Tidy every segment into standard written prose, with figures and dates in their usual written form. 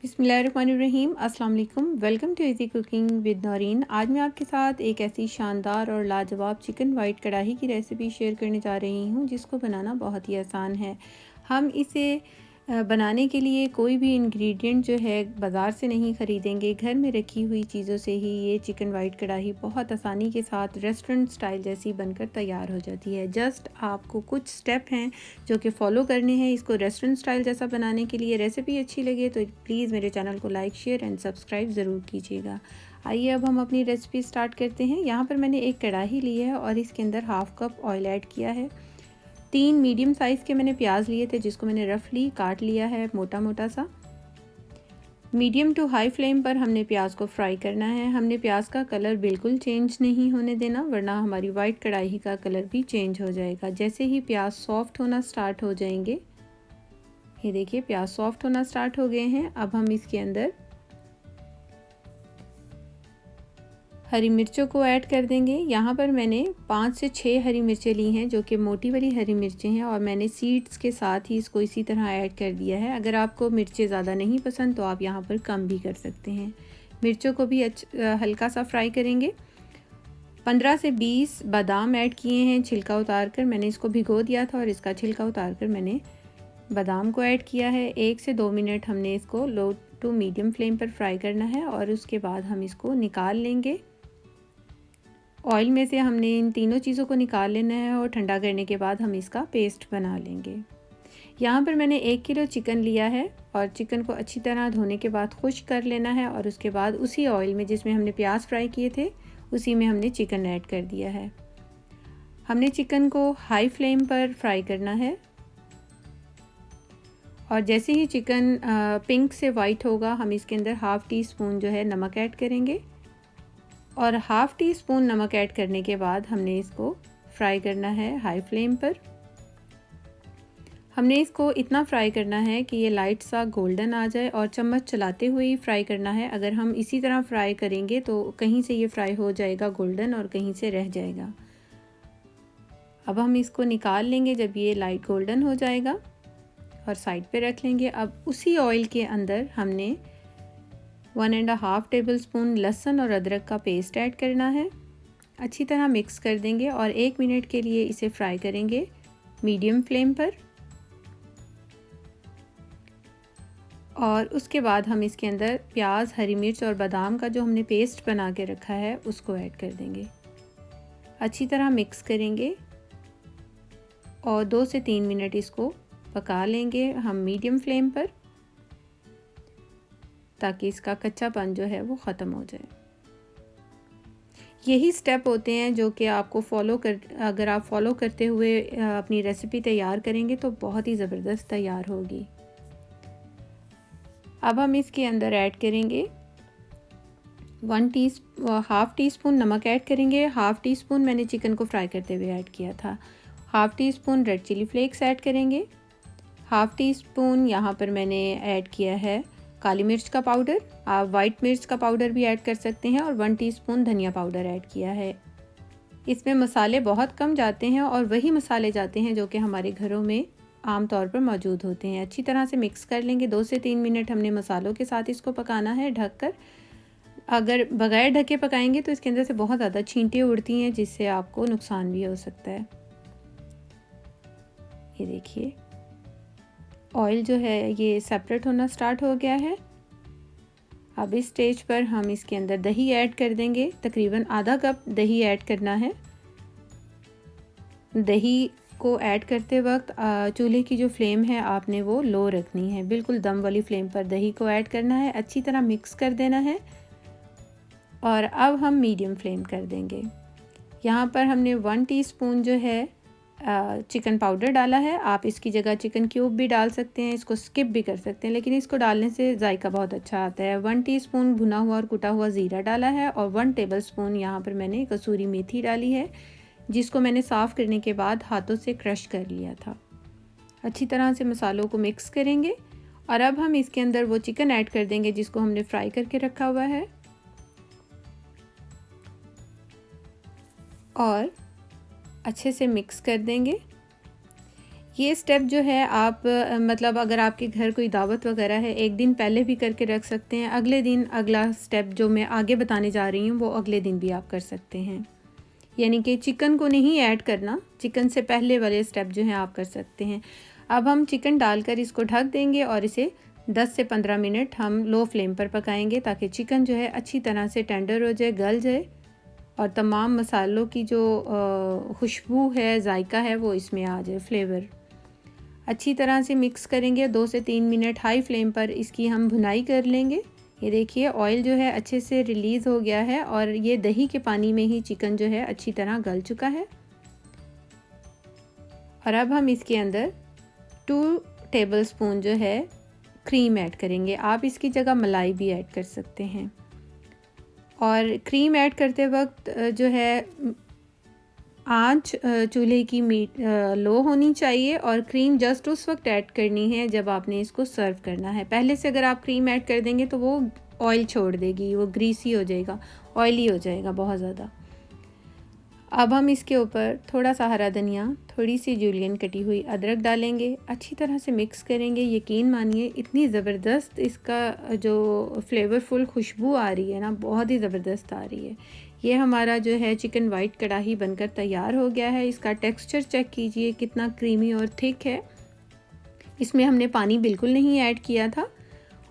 बिस्मिल्लाहिर्रहमानिर्रहीम। अस्सलाम वालेकुम। Welcome to easy cooking with Naureen. आज मैं आपके साथ एक ऐसी शानदार और लाजवाब चिकन वाइट कढ़ाई की रेसिपी शेयर करने जा रही हूँ जिसको बनाना बहुत ही आसान है। हम इसे बनाने के लिए कोई भी इंग्रेडिएंट जो है बाज़ार से नहीं ख़रीदेंगे। घर में रखी हुई चीज़ों से ही ये चिकन वाइट कढ़ाई बहुत आसानी के साथ रेस्टोरेंट स्टाइल जैसी बनकर तैयार हो जाती है। जस्ट आपको कुछ स्टेप हैं जो कि फ़ॉलो करने हैं इसको रेस्टोरेंट स्टाइल जैसा बनाने के लिए। रेसिपी अच्छी लगे तो प्लीज़ मेरे चैनल को लाइक शेयर एंड सब्सक्राइब ज़रूर कीजिएगा। आइए अब हम अपनी रेसिपी स्टार्ट करते हैं। यहाँ पर मैंने एक कढ़ाई ली है और इसके अंदर हाफ़ कप ऑयल ऐड किया है। 3 मीडियम साइज़ के मैंने प्याज लिए थे जिसको मैंने रफली काट लिया है मोटा मोटा सा। मीडियम टू हाई फ्लेम पर हमने प्याज को फ्राई करना है। हमने प्याज का कलर बिल्कुल चेंज नहीं होने देना वरना हमारी वाइट कढ़ाई का कलर भी चेंज हो जाएगा। जैसे ही प्याज सॉफ्ट होना स्टार्ट हो जाएंगे, ये देखिए प्याज सॉफ्ट होना स्टार्ट हो गए हैं। अब हम इसके अंदर हरी मिर्चों को ऐड कर देंगे। यहाँ पर मैंने 5 से 6 हरी मिर्चें ली हैं जो कि मोटी वाली हरी मिर्चें हैं और मैंने सीड्स के साथ ही इसको इसी तरह ऐड कर दिया है। अगर आपको मिर्चें ज़्यादा नहीं पसंद तो आप यहाँ पर कम भी कर सकते हैं। मिर्चों को भी हल्का सा फ्राई करेंगे। 15 से 20 बादाम ऐड किए हैं छिलका उतार कर। मैंने इसको भिगो दिया था और इसका छिलका उतार कर मैंने बादाम को ऐड किया है। 1 से 2 मिनट हमने इसको लो टू मीडियम फ्लेम पर फ्राई करना है और उसके बाद हम इसको निकाल लेंगे। ऑयल में से हमने इन तीनों चीज़ों को निकाल लेना है और ठंडा करने के बाद हम इसका पेस्ट बना लेंगे। यहाँ पर मैंने 1 किलो चिकन लिया है और चिकन को अच्छी तरह धोने के बाद खुश्क कर लेना है और उसके बाद उसी ऑयल में जिसमें हमने प्याज फ्राई किए थे उसी में हमने चिकन ऐड कर दिया है। हमने चिकन को हाई फ्लेम पर फ्राई करना है और जैसे ही चिकन पिंक से वाइट होगा हम इसके अंदर हाफ़ टी स्पून जो है नमक ऐड करेंगे और हाफ़ टी स्पून नमक ऐड करने के बाद हमने इसको फ्राई करना है हाई फ्लेम पर। हमने इसको इतना फ्राई करना है कि ये लाइट सा गोल्डन आ जाए और चम्मच चलाते हुए ही फ्राई करना है। अगर हम इसी तरह फ्राई करेंगे तो कहीं से ये फ्राई हो जाएगा गोल्डन और कहीं से रह जाएगा। अब हम इसको निकाल लेंगे जब ये लाइट गोल्डन हो जाएगा और साइड पे रख लेंगे। अब उसी ऑयल के अंदर हमने 1.5 टेबल स्पून लहसुन और अदरक का पेस्ट ऐड करना है। अच्छी तरह मिक्स कर देंगे और 1 मिनट के लिए इसे फ्राई करेंगे मीडियम फ्लेम पर। और उसके बाद हम इसके अंदर प्याज, हरी मिर्च और बादाम का जो हमने पेस्ट बना के रखा है उसको ऐड कर देंगे। अच्छी तरह मिक्स करेंगे और 2 से 3 मिनट इसको पका लेंगे हम मीडियम फ्लेम पर ताकि इसका कच्चापन जो है वो ख़त्म हो जाए। यही स्टेप होते हैं जो कि आपको अगर आप फॉलो करते हुए अपनी रेसिपी तैयार करेंगे तो बहुत ही ज़बरदस्त तैयार होगी। अब हम इसके अंदर ऐड करेंगे हाफ़ टी स्पून नमक ऐड करेंगे। हाफ़ टी स्पून मैंने चिकन को फ्राई करते हुए ऐड किया था। Half teaspoon red chilli flakes add करेंगे। हाफ़ टी स्पून यहाँ पर मैंने ऐड किया है काली मिर्च का पाउडर। आप वाइट मिर्च का पाउडर भी ऐड कर सकते हैं और 1 टीस्पून धनिया पाउडर ऐड किया है। इसमें मसाले बहुत कम जाते हैं और वही मसाले जाते हैं जो कि हमारे घरों में आम तौर पर मौजूद होते हैं। अच्छी तरह से मिक्स कर लेंगे। 2 से 3 मिनट हमने मसालों के साथ इसको पकाना है ढककर। अगर बगैर ढके पकाएंगे तो इसके अंदर से बहुत ज़्यादा छींटियाँ उड़ती हैं जिससे आपको नुकसान भी हो सकता है। ये देखिए ऑयल जो है ये सेपरेट होना स्टार्ट हो गया है। अब इस स्टेज पर हम इसके अंदर दही ऐड कर देंगे। तकरीबन आधा कप दही ऐड करना है। दही को ऐड करते वक्त चूल्हे की जो फ्लेम है आपने वो लो रखनी है। बिल्कुल दम वाली फ्लेम पर दही को ऐड करना है। अच्छी तरह मिक्स कर देना है और अब हम मीडियम फ्लेम कर देंगे। यहाँ पर हमने 1 टीस्पून जो है चिकन पाउडर डाला है। आप इसकी जगह चिकन क्यूब भी डाल सकते हैं, इसको स्किप भी कर सकते हैं, लेकिन इसको डालने से जायका बहुत अच्छा आता है। 1 टीस्पून भुना हुआ और कुटा हुआ ज़ीरा डाला है और 1 टेबल स्पून यहाँ पर मैंने कसूरी मेथी डाली है जिसको मैंने साफ़ करने के बाद हाथों से क्रश कर लिया था। अच्छी तरह से मसालों को मिक्स करेंगे और अब हम इसके अंदर वो चिकन ऐड कर देंगे जिसको हमने फ्राई करके रखा हुआ है और अच्छे से मिक्स कर देंगे। ये स्टेप जो है आप मतलब अगर आपके घर कोई दावत वगैरह है, एक दिन पहले भी करके रख सकते हैं। अगले दिन अगला स्टेप जो मैं आगे बताने जा रही हूँ वो अगले दिन भी आप कर सकते हैं। यानी कि चिकन को नहीं ऐड करना, चिकन से पहले वाले स्टेप जो हैं आप कर सकते हैं। अब हम चिकन डालकर इसको ढक देंगे और इसे 10 से 15 मिनट हम लो फ्लेम पर पकाएंगे ताकि चिकन जो है अच्छी तरह से टेंडर हो जाए, गल जाए और तमाम मसालों की जो खुशबू है, जायका है, वो इसमें आ जाए, फ्लेवर। अच्छी तरह से मिक्स करेंगे। 2 से 3 मिनट हाई फ्लेम पर इसकी हम भुनाई कर लेंगे। ये देखिए ऑयल जो है अच्छे से रिलीज़ हो गया है और ये दही के पानी में ही चिकन जो है अच्छी तरह गल चुका है। और अब हम इसके अंदर 2 टेबलस्पून जो है क्रीम ऐड करेंगे। आप इसकी जगह मलाई भी ऐड कर सकते हैं। और क्रीम ऐड करते वक्त जो है आंच चूल्हे की लो होनी चाहिए और क्रीम जस्ट उस वक्त ऐड करनी है जब आपने इसको सर्व करना है। पहले से अगर आप क्रीम ऐड कर देंगे तो वो ऑयल छोड़ देगी, वो ग्रीसी हो जाएगा, ऑयली हो जाएगा बहुत ज़्यादा। अब हम इसके ऊपर थोड़ा सा हरा धनिया, थोड़ी सी जूलियन कटी हुई अदरक डालेंगे, अच्छी तरह से मिक्स करेंगे। यकीन मानिए इतनी ज़बरदस्त इसका जो फ्लेवरफुल खुशबू आ रही है ना, बहुत ही ज़बरदस्त आ रही है। ये हमारा जो है चिकन वाइट कढ़ाई बनकर तैयार हो गया है। इसका टेक्सचर चेक कीजिए कितना क्रीमी और थिक है। इसमें हमने पानी बिल्कुल नहीं ऐड किया था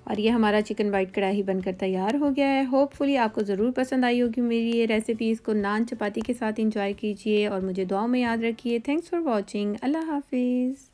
और ये हमारा चिकन वाइट कढ़ाई बनकर तैयार हो गया है। होपफुली आपको ज़रूर पसंद आई होगी मेरी ये रेसिपी। इसको नान चपाती के साथ इंजॉय कीजिए और मुझे दुआओं में याद रखिए। Thanks for watching. अल्लाह हाफिज़।